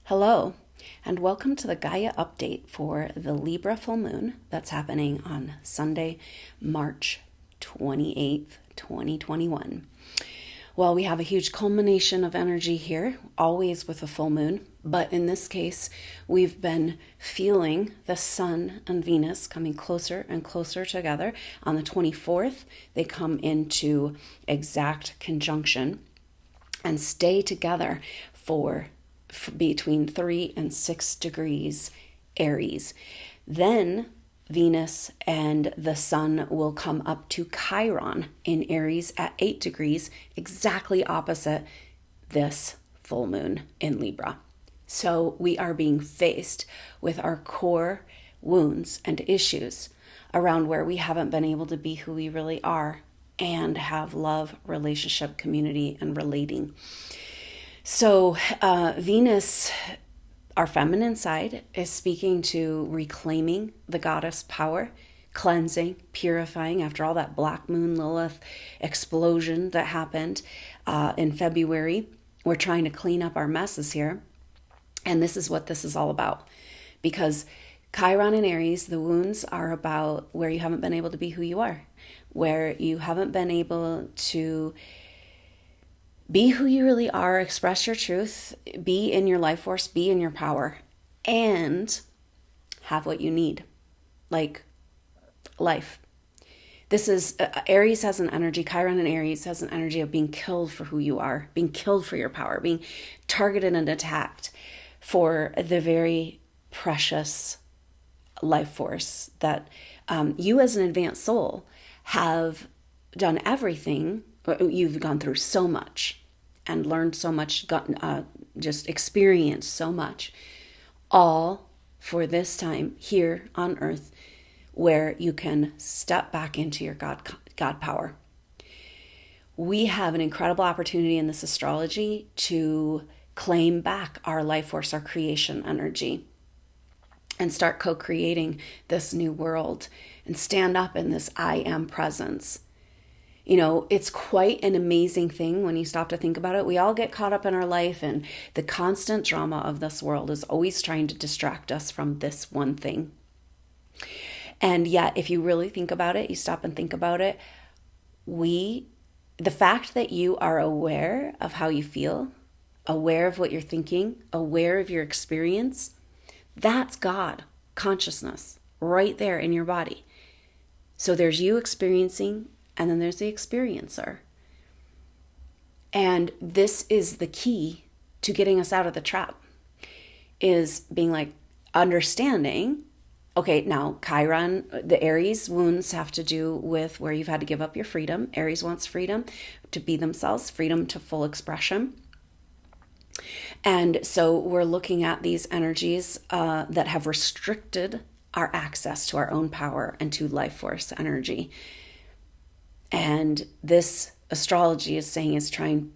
Hello, and welcome to the Gaia update for the Libra full moon that's happening on Sunday, March 28th, 2021. Well, we have a huge culmination of energy here, always with a full moon, but in this case, we've been feeling the Sun and Venus coming closer and closer together. On the 24th, they come into exact conjunction and stay together for between 3 and 6 degrees Aries. Then Venus and the Sun will come up to Chiron in Aries at 8 degrees, exactly opposite this full moon in Libra. So we are being faced with our core wounds and issues around where we haven't been able to be who we really are and have love, relationship, community, and relating. So Venus, our feminine side, is speaking to reclaiming the goddess power, cleansing, purifying after all that Black Moon Lilith explosion that happened in February. We're trying to clean up our messes here. And this is what this is all about. Because Chiron and Aries, the wounds are about where you haven't been able to be who you are, where you haven't been able to be who you really are, express your truth, be in your life force, be in your power, and have what you need, like life. This is, Aries has an energy, Chiron and Aries has an energy of being killed for who you are, being killed for your power, being targeted and attacked for the very precious life force that you as an advanced soul have done everything. You've gone through so much and learned so much, just experienced so much, all for this time here on Earth where you can step back into your God power. We have an incredible opportunity in this astrology to claim back our life force, our creation energy, and start co-creating this new world and stand up in this I am presence. You know, it's quite an amazing thing when you stop to think about it. We all get caught up in our life, and the constant drama of this world is always trying to distract us from this one thing. And yet, if you really think about it, you stop and think about it, the fact that you are aware of how you feel, aware of what you're thinking, aware of your experience, that's God consciousness right there in your body. So there's you experiencing, and then there's the experiencer. And this is the key to getting us out of the trap, is being like understanding, okay, now Chiron, the Aries wounds have to do with where you've had to give up your freedom. Aries wants freedom to be themselves, freedom to full expression. And so we're looking at these energies that have restricted our access to our own power and to life force energy. And this astrology is saying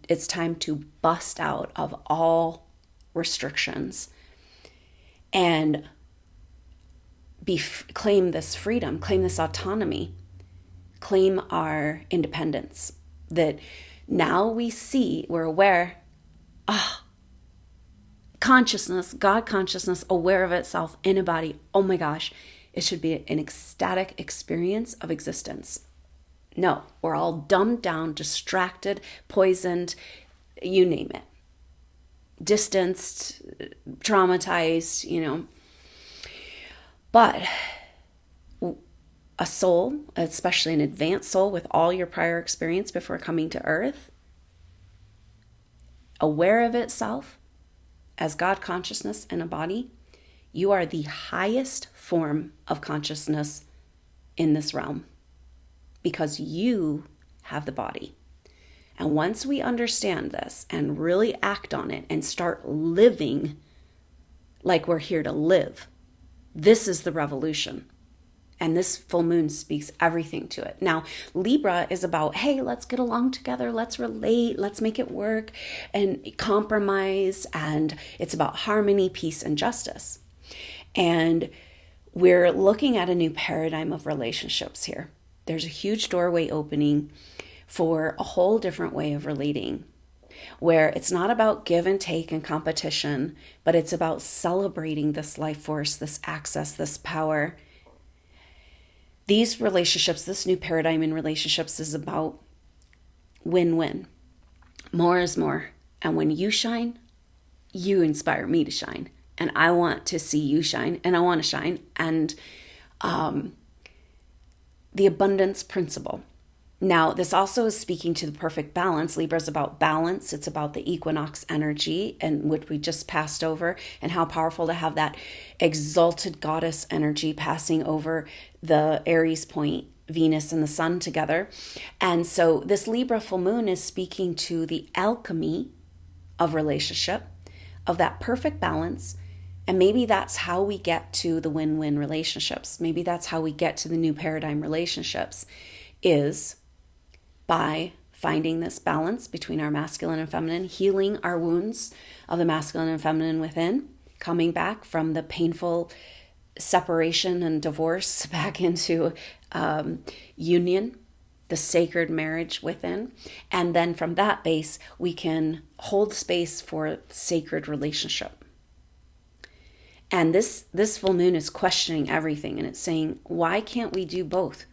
it's time to bust out of all restrictions and claim this freedom, claim this autonomy, claim our independence. That now we're aware, consciousness, God consciousness, aware of itself in a body. Oh my gosh, it should be an ecstatic experience of existence. No, we're all dumbed down, distracted, poisoned, you name it. Distanced, traumatized, But a soul, especially an advanced soul with all your prior experience before coming to Earth, aware of itself as God consciousness in a body, you are the highest form of consciousness in this realm. Because you have the body. And once we understand this and really act on it and start living like we're here to live, this is the revolution. And this full moon speaks everything to it. Now, Libra is about, hey, let's get along together, let's relate, let's make it work and compromise. And it's about harmony, peace, and justice. And we're looking at a new paradigm of relationships here. There's a huge doorway opening for a whole different way of relating. where it's not about give and take and competition, but it's about celebrating this life force, this access, this power. These relationships, this new paradigm in relationships is about win-win. More is more. And when you shine, you inspire me to shine. And I want to see you shine, and I want to shine. And the abundance principle. Now, this also is speaking to the perfect balance. Libra is about balance. It's about the equinox energy, and which we just passed over, and how powerful to have that exalted goddess energy passing over the Aries point, Venus and the sun together. And so this Libra full moon is speaking to the alchemy of relationship, of that perfect balance. And maybe that's how we get to the win-win relationships. Maybe that's how we get to the new paradigm relationships, is by finding this balance between our masculine and feminine, healing our wounds of the masculine and feminine within, coming back from the painful separation and divorce back into union, the sacred marriage within. And then from that base, we can hold space for sacred relationship. And this full moon is questioning everything, and it's saying, why can't we do both?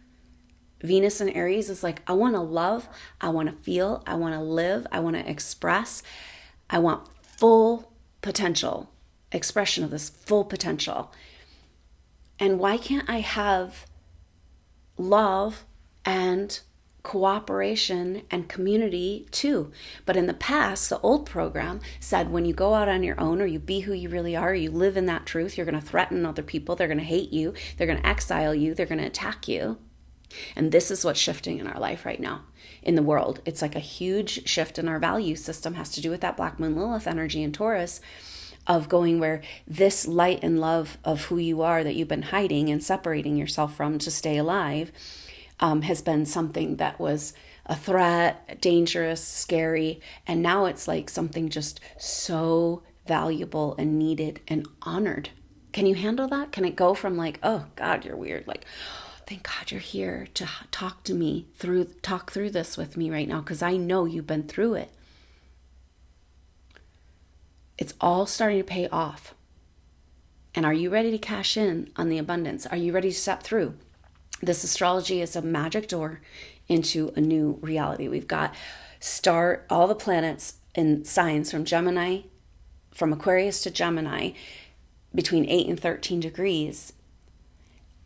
Venus and Aries is like, I want to love, I want to feel, I want to live, I want to express, I want full potential, expression of this full potential. And why can't I have love and cooperation and community too? But in the past, the old program said when you go out on your own, or you be who you really are, you live in that truth, you're going to threaten other people, they're going to hate you, they're going to exile you, they're going to attack you. And this is what's shifting in our life right now in the world. It's like a huge shift in our value system, has to do with that Black Moon Lilith energy in Taurus, of going where this light and love of who you are that you've been hiding and separating yourself from to stay alive has been something that was a threat, dangerous, scary. And now it's like something just so valuable and needed and honored. Can you handle that? Can it go from like, oh God, you're weird, like, thank God you're here to talk to me talk through this with me right now, because I know you've been through it. It's all starting to pay off. And are you ready to cash in on the abundance? Are you ready to step through? This astrology is a magic door into a new reality. We've got all the planets in signs from Gemini, from Aquarius to Gemini, between 8 and 13 degrees.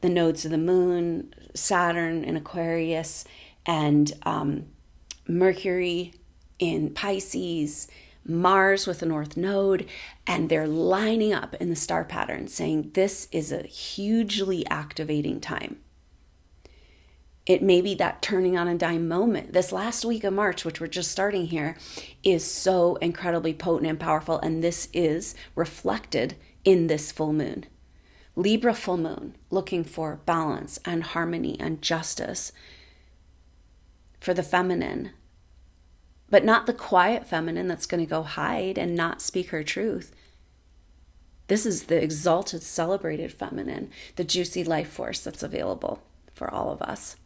The nodes of the moon, Saturn in Aquarius, and Mercury in Pisces, Mars with the North Node, and they're lining up in the star pattern, saying this is a hugely activating time. It may be that turning on a dime moment. This last week of March, which we're just starting here, is so incredibly potent and powerful, and this is reflected in this full moon. Libra full moon, looking for balance and harmony and justice for the feminine, but not the quiet feminine that's going to go hide and not speak her truth. This is the exalted, celebrated feminine, the juicy life force that's available for all of us.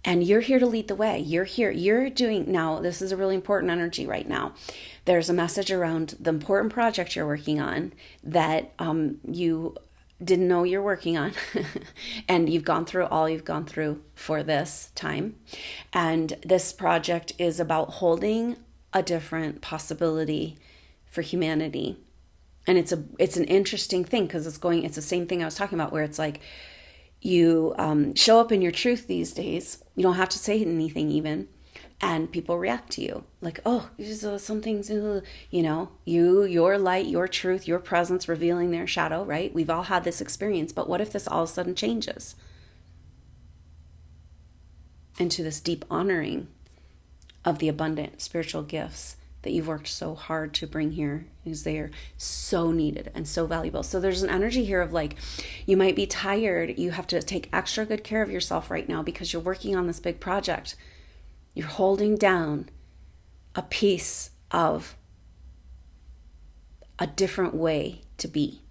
And you're here to lead the way. You're here. You're doing, now, this is a really important energy right now. There's a message around the important project you're working on that you didn't know you're working on. And you've gone through all you've gone through for this time. And this project is about holding a different possibility for humanity. And it's an interesting thing, because it's the same thing I was talking about, where it's like, you show up in your truth these days. You don't have to say anything even. And people react to you like, oh, something's, your light, your truth, your presence revealing their shadow, right? We've all had this experience. But what if this all of a sudden changes into this deep honoring of the abundant spiritual gifts that you've worked so hard to bring here, because they are so needed and so valuable. So there's an energy here of like, you might be tired. You have to take extra good care of yourself right now because you're working on this big project. You're holding down a piece of a different way to be.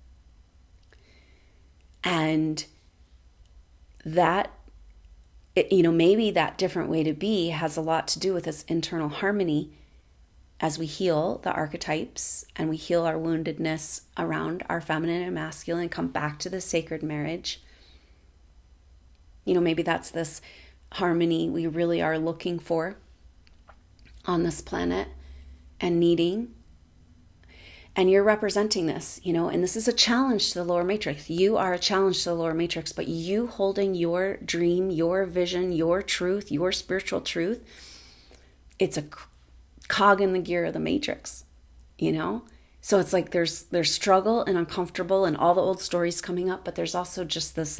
And that, maybe that different way to be has a lot to do with this internal harmony as we heal the archetypes and we heal our woundedness around our feminine and masculine, come back to the sacred marriage. Maybe that's this harmony we really are looking for on this planet and needing. And you're representing this, and this is a challenge to the lower matrix. You are a challenge to the lower matrix, but you holding your dream, your vision, your truth, your spiritual truth, it's a cog in the gear of the matrix, So it's like there's struggle and uncomfortable and all the old stories coming up, but there's also just this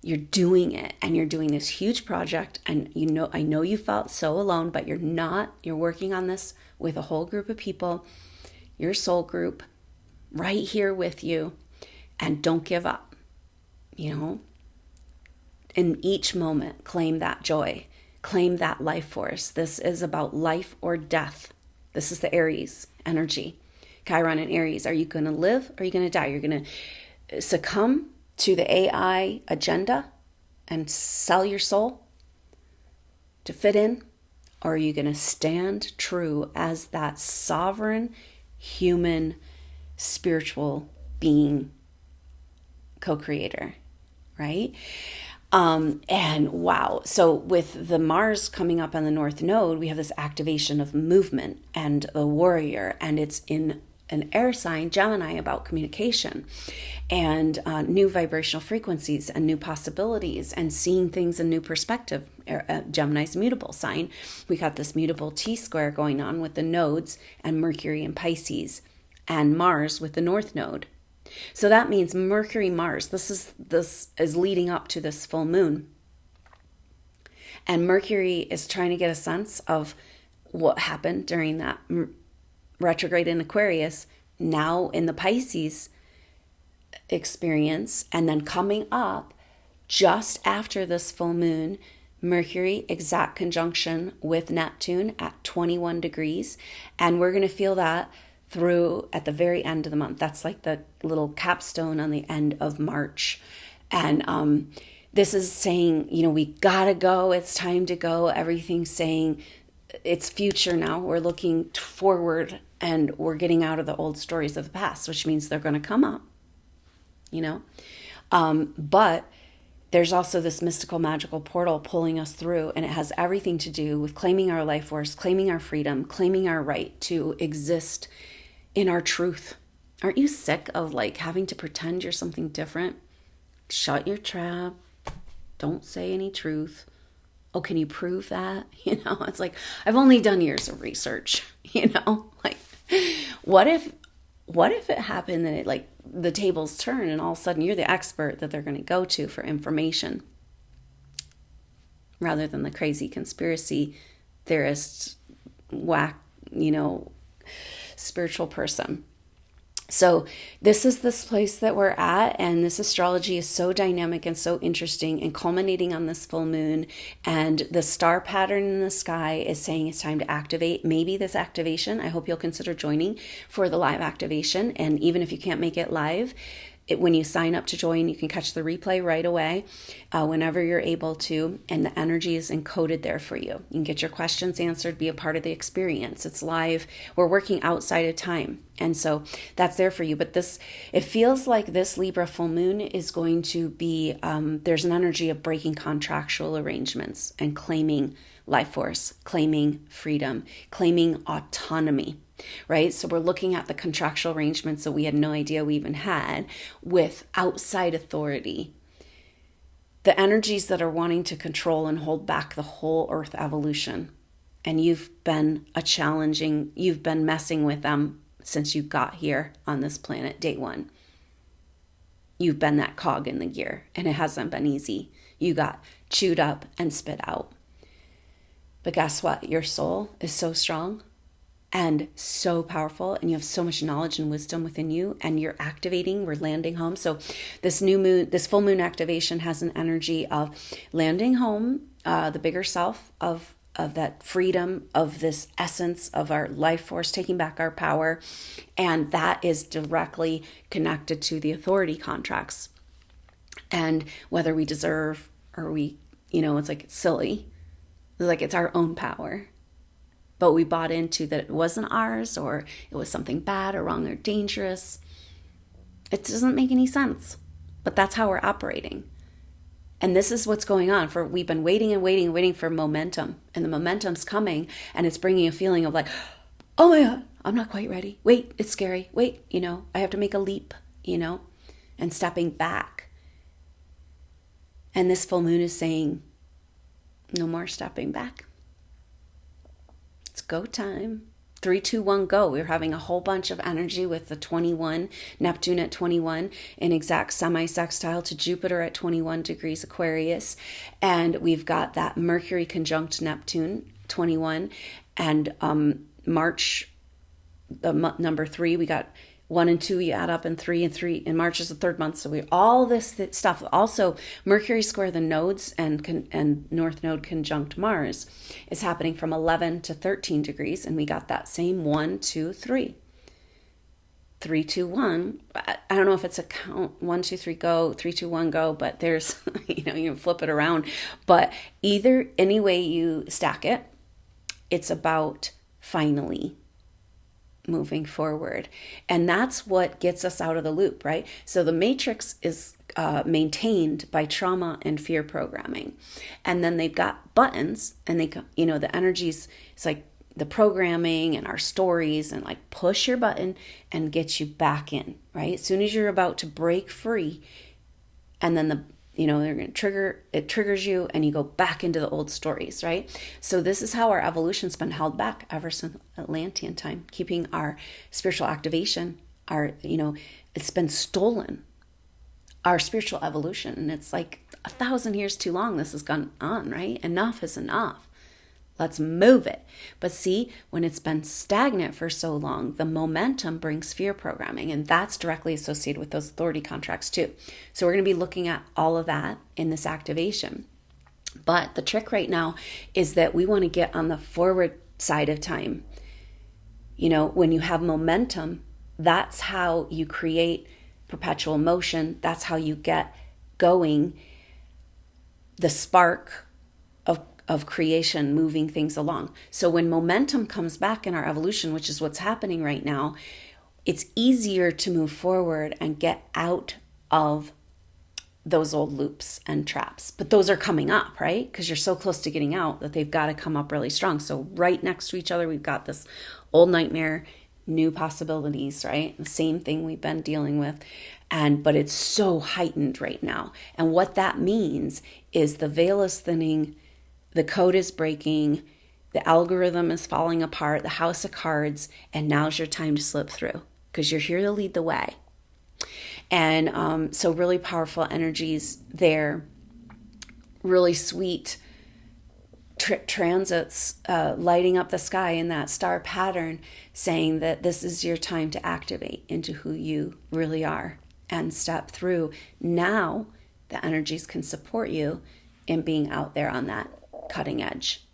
you're doing it and you're doing this huge project, and I know you felt so alone, but you're not. You're working on this with a whole group of people, your soul group, right here with you, and don't give up, In each moment, claim that joy, claim that life force. This is about life or death. This is the Aries energy. Chiron and Aries. Are you going to live or are you going to die? You're going to succumb to the AI agenda and sell your soul to fit in? Or are you going to stand true as that sovereign, human, spiritual being, co-creator, right? And wow. So with the Mars coming up on the North Node, we have this activation of movement and the warrior, and it's in an air sign, Gemini, about communication and new vibrational frequencies and new possibilities and seeing things in new perspective. Gemini's mutable sign. We got this mutable T-square going on with the nodes and Mercury in Pisces and Mars with the North Node. So that means Mercury Mars, this is leading up to this full moon. And Mercury is trying to get a sense of what happened during that retrograde in Aquarius, now in the Pisces experience, and then coming up just after this full moon, Mercury exact conjunction with Neptune at 21 degrees. And we're going to feel that through at the very end of the month. That's like the little capstone on the end of March. And this is saying, we gotta go. It's time to go. Everything's saying it's future now. We're looking forward and we're getting out of the old stories of the past, which means they're going to come up, but there's also this mystical, magical portal pulling us through, and it has everything to do with claiming our life force, claiming our freedom, claiming our right to exist in our truth. Aren't you sick of having to pretend you're something different? Shut your trap. Don't say any truth. Oh, can you prove that? It's like, I've only done years of research, what if it happened that it the tables turn and all of a sudden you're the expert that they're going to go to for information rather than the crazy conspiracy theorist whack, spiritual person. So this is this place that we're at, and this astrology is so dynamic and so interesting and culminating on this full moon, and the star pattern in the sky is saying it's time to activate. Maybe this activation, I hope you'll consider joining for the live activation. And even if you can't make it live, when you sign up to join, you can catch the replay right away whenever you're able to, and the energy is encoded there for you. You can get your questions answered, be a part of the experience. It's live. We're working outside of time, and so that's there for you. But it feels like this Libra full moon is going to be, there's an energy of breaking contractual arrangements and claiming life force, claiming freedom, claiming autonomy. Right? So we're looking at the contractual arrangements that we had no idea we even had with outside authority. The energies that are wanting to control and hold back the whole Earth evolution. And you've been messing with them since you got here on this planet, day one. You've been that cog in the gear, and it hasn't been easy. You got chewed up and spit out. But guess what? Your soul is so strong and so powerful, and you have so much knowledge and wisdom within you, and you're activating, we're landing home. So this full moon activation has an energy of landing home, the bigger self of that freedom, of this essence of our life force, taking back our power. And that is directly connected to the authority contracts. And whether we deserve or it's silly, it's our own power. but we bought into that it wasn't ours, or it was something bad or wrong or dangerous. It doesn't make any sense, but that's how we're operating. And this is what's going on. We've been waiting and waiting and waiting for momentum, and the momentum's coming, and it's bringing a feeling of like, oh my God, I'm not quite ready. Wait, it's scary. Wait, I have to make a leap, and stepping back. And this full moon is saying, no more stepping back. It's go time. 3, 2, 1, go. We're having a whole bunch of energy with the 21, Neptune at 21, in exact semi-sextile to Jupiter at 21 degrees Aquarius. And we've got that Mercury conjunct Neptune, 21. And March, number 3, we got 1 and 2, you add up, and 3 and 3. And March is the third month. So all this stuff. Also, Mercury square the nodes and North Node conjunct Mars is happening from 11 to 13 degrees. And we got that same 1, 2, 3. 3, 2, 1. I don't know if it's a count 1, 2, 3, go, 3, 2, 1, go, but there's, you can flip it around. But any way you stack it, it's about finally moving forward. And that's what gets us out of the loop, right? So the matrix is maintained by trauma and fear programming. And then they've got buttons, and the energies, it's like the programming and our stories, and like push your button and get you back in, right? As soon as you're about to break free, and then they're going to triggers you, and you go back into the old stories, right? So this is how our evolution's been held back ever since Atlantean time, keeping our spiritual activation, it's been stolen, our spiritual evolution. And it's like 1,000 years too long this has gone on, right? Enough is enough. Let's move it. But see, when it's been stagnant for so long, the momentum brings fear programming, and that's directly associated with those authority contracts too. So we're going to be looking at all of that in this activation. But the trick right now is that we want to get on the forward side of time. When you have momentum, that's how you create perpetual motion. That's how you get going, the spark of creation, moving things along. So when momentum comes back in our evolution, which is what's happening right now, it's easier to move forward and get out of those old loops and traps. But those are coming up, right? Because you're so close to getting out that they've got to come up really strong. So right next to each other, we've got this old nightmare, new possibilities, right? The same thing we've been dealing with. But it's so heightened right now. And what that means is the veil is thinning, the code is breaking, the algorithm is falling apart, the house of cards, and now's your time to slip through, because you're here to lead the way. And so really powerful energies there, really sweet transits lighting up the sky in that star pattern, saying that this is your time to activate into who you really are and step through. Now the energies can support you in being out there on that cutting edge,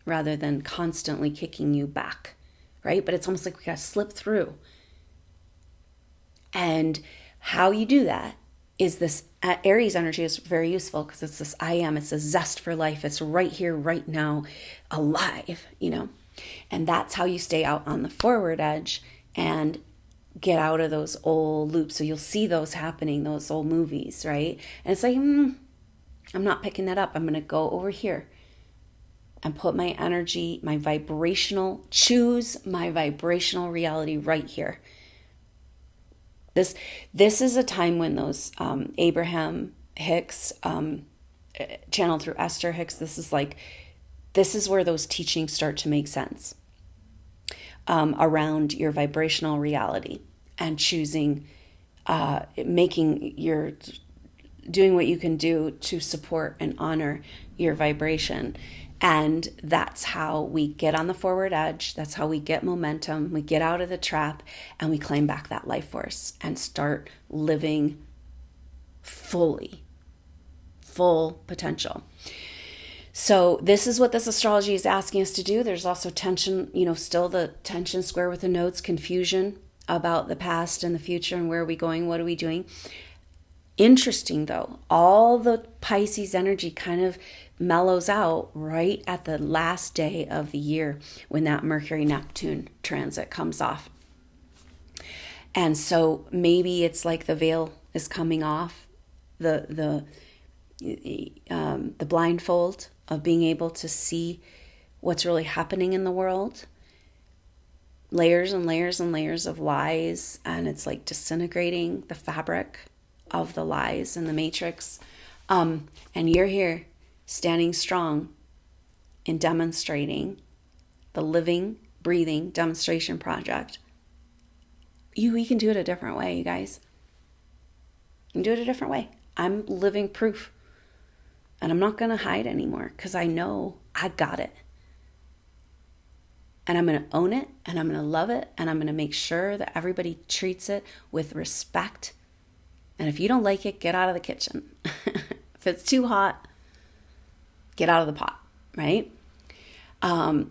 rather than constantly kicking you back, right? But it's almost like we got to slip through. And how you do that is this Aries energy is very useful, because it's this it's a zest for life. It's right here, right now, alive, and that's how you stay out on the forward edge and get out of those old loops. So you'll see those happening, those old movies, right? And it's like, I'm not picking that up. I'm going to go over here and put my energy, choose my vibrational reality right here. This is a time when those Abraham Hicks, channeled through Esther Hicks, this is where those teachings start to make sense around your vibrational reality and choosing, doing what you can do to support and honor your vibration. And that's how we get on the forward edge. That's how we get momentum. We get out of the trap and we claim back that life force and start living full potential. So this is what this astrology is asking us to do. There's also tension, still the tension square with the nodes, confusion about the past and the future and where are we going, what are we doing? Interesting though, all the Pisces energy kind of mellows out right at the last day of the year when that Mercury Neptune transit comes off. And so maybe it's like the veil is coming off, the blindfold of being able to see what's really happening in the world. Layers and layers and layers of lies, and it's like disintegrating the fabric of the lies in the matrix. And you're here standing strong in demonstrating the living, breathing demonstration project. We can do it a different way, you guys. You can do it a different way. I'm living proof. And I'm not going to hide anymore because I know I got it. And I'm going to own it, and I'm going to love it, and I'm going to make sure that everybody treats it with respect. And if you don't like it, get out of the kitchen. If it's too hot, get out of the pot, right? Wow,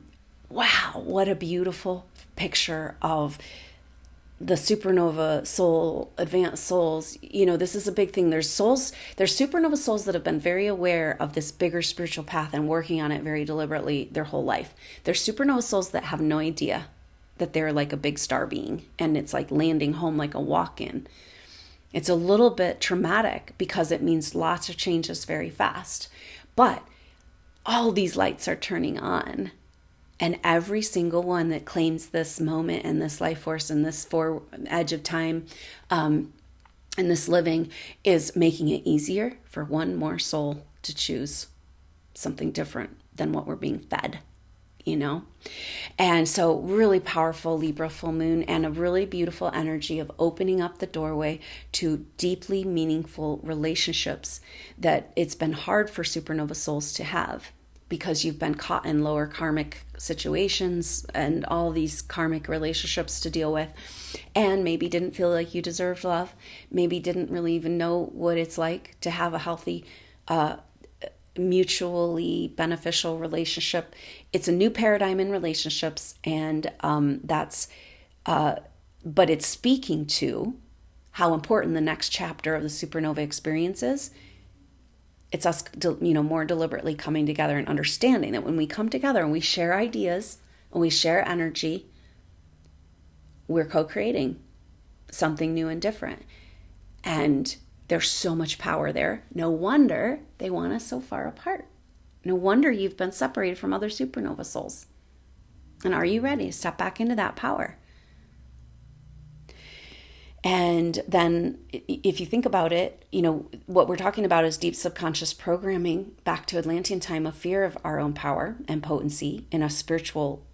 what a beautiful picture of the supernova soul, advanced souls. You know, this is a big thing. There's supernova souls that have been very aware of this bigger spiritual path and working on it very deliberately their whole life. There's supernova souls that have no idea that they're like a big star being, and it's like landing home like a walk-in. It's a little bit traumatic because it means lots of changes very fast. But all these lights are turning on. And every single one that claims this moment and this life force and this edge of time and this living is making it easier for one more soul to choose something different than what we're being fed, you know? And so really powerful Libra full moon, and a really beautiful energy of opening up the doorway to deeply meaningful relationships that it's been hard for supernova souls to have, because you've been caught in lower karmic situations and all these karmic relationships to deal with, and maybe didn't feel like you deserved love, maybe didn't really even know what it's like to have a healthy, mutually beneficial relationship. It's a new paradigm in relationships, and but it's speaking to how important the next chapter of the supernova experience is. It's us, more deliberately coming together and understanding that when we come together and we share ideas and we share energy, we're co-creating something new and different. And there's so much power there. No wonder they want us so far apart. No wonder you've been separated from other supernova souls. And are you ready to step back into that power? And then if you think about it, what we're talking about is deep subconscious programming back to Atlantean time of fear of our own power and potency in a spiritual,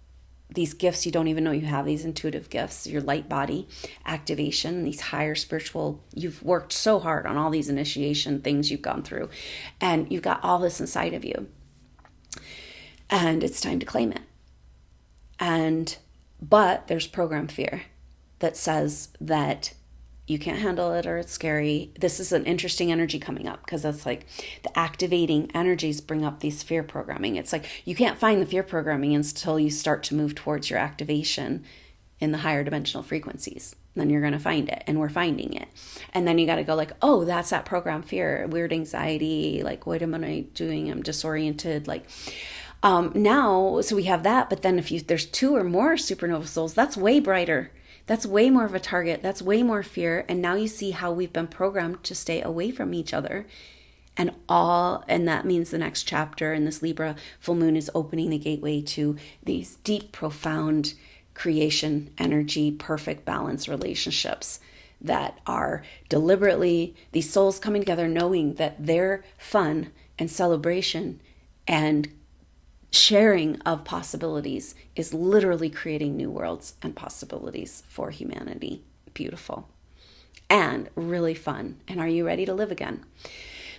these gifts you don't even know you have, these intuitive gifts, your light body activation, these higher spiritual, you've worked so hard on all these initiation things you've gone through, and you've got all this inside of you. And it's time to claim it. But there's program fear that says that you can't handle it or it's scary. This is an interesting energy coming up because that's like the activating energies bring up these fear programming. It's like you can't find the fear programming until you start to move towards your activation in the higher dimensional frequencies. Then you're going to find it, and we're finding it. And then you got to go like, oh, that's that program fear, weird anxiety, like what am I doing? I'm disoriented. Now, so we have that, but then if there's two or more supernova souls, that's way brighter. That's way more of a target. That's way more fear. And now you see how we've been programmed to stay away from each other. And that means the next chapter in this Libra full moon is opening the gateway to these deep, profound creation energy, perfect balance relationships that are deliberately these souls coming together, knowing that their fun and celebration and sharing of possibilities is literally creating new worlds and possibilities for humanity. Beautiful and really fun. And are you ready to live again?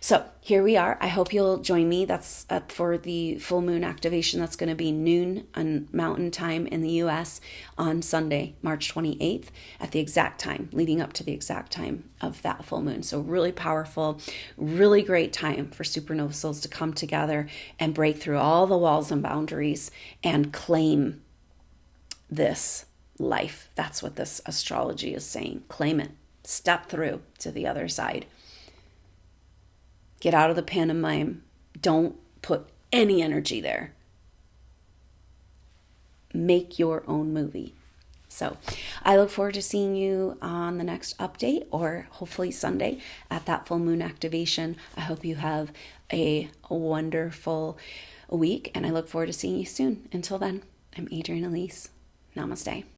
So here we are. I hope you'll join me. That's for the full moon activation. That's going to be noon on Mountain Time in the US on Sunday, March 28th, at the exact time, leading up to the exact time of that full moon. So really powerful, really great time for supernova souls to come together and break through all the walls and boundaries and claim this life. That's what this astrology is saying. Claim it. Step through to the other side. Get out of the pantomime. Don't put any energy there. Make your own movie. So I look forward to seeing you on the next update, or hopefully Sunday at that full moon activation. I hope you have a wonderful week, and I look forward to seeing you soon. Until then, I'm Adrienne Elise. Namaste.